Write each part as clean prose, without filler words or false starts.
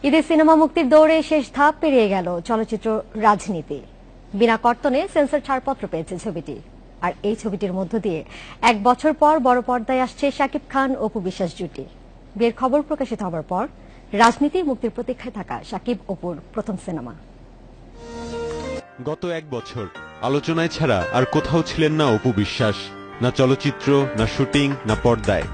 ঈদের সিনেমা মুক্তির দৌড়ে শেষ ধাপ পেরিয়ে গেল চলচ্চিত্র রাজনীতি। বিনা কর্তনে সেন্সর ছাড়পত্র পেয়েছে ছবিটি। আর এই ছবিটির মধ্য দিয়ে 1 বছর পর বড় পর্দায় আসছে শাকিব খান অপু বিশ্বাস জুটি। বিয়ের খবর প্রকাশিত হবার পর রাজনীতি মুক্তির প্রতীক্ষায় থাকা শাকিব অপুর প্রথম সিনেমা। গত 1 বছর আলোচনায় ছাড়া আর কোথাও ছিলেন না অপু বিশ্বাস, না চলচ্চিত্র, না শুটিং, না পর্দায়।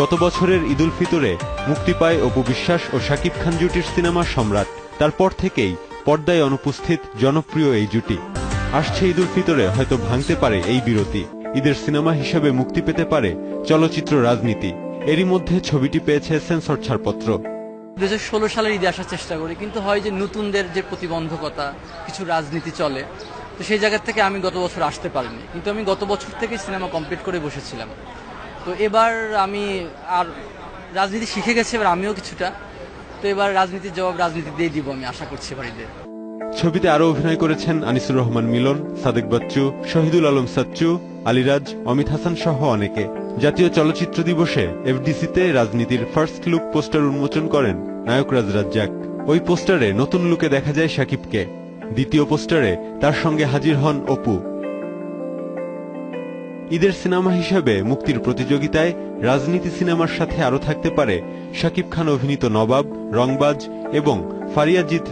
গত বছরের ঈদুল ফিতরে মুক্তি পায় অপু বিশ্বাস ও শাকিব খান জুটির সিনেমা সম্রাট। তারপর থেকেই পর্দায় অনুপস্থিত জনপ্রিয় এই জুটি। আসছে ঈদুল ফিতরে হয়তো ভাঙতে পারে এই বিরতি। ঈদের সিনেমা হিসেবে মুক্তি পেতে পারে চলচ্চিত্র রাজনীতি। এরই মধ্যে ছবিটি পেয়েছে সেন্সর ছাড়পত্র। 2016 সালের ঈদে আসার চেষ্টা করি, কিন্তু হয় যে নতুনদের যে প্রতিবন্ধকতা, কিছু রাজনীতি চলে, তো সেই জায়গা থেকে আমি গত বছর আসতে পারিনি। কিন্তু আমি গত বছর থেকে সিনেমা কমপ্লিট করে বসেছিলাম। তো এবার আমি আর রাজনীতি শিখে গেছি, এবার আমিও কিছুটা। তো এবার রাজনীতির জবাব রাজনীতি দিয়ে দিব, আমি আশা করছি এবার ঈদে। ছবিতে আরো অভিনয় করেছেন আনিসুর রহমান মিলন, সাদেক বাচ্চু, শহীদুল আলম সাচ্চু, আলিরাজ, অমিত হাসান সহ অনেকে। জাতীয় চলচ্চিত্র দিবসে এফডিসিতে রাজনীতির ফার্স্ট লুক পোস্টার উন্মোচন করেন নায়ক রাজ রাজ্জাক। ওই পোস্টারে নতুন লুকে দেখা যায় শাকিবকে। দ্বিতীয় পোস্টারে তার সঙ্গে হাজির হন অপু। ঈদের সিনেমা হিসেবে মুক্তির প্রতিযোগিতায় রাজনীতি সিনেমার সাথে আরো থাকতে পারে শাকিব খান অভিনীত নবাব, রংবাজ এবং ফারিয়া জিত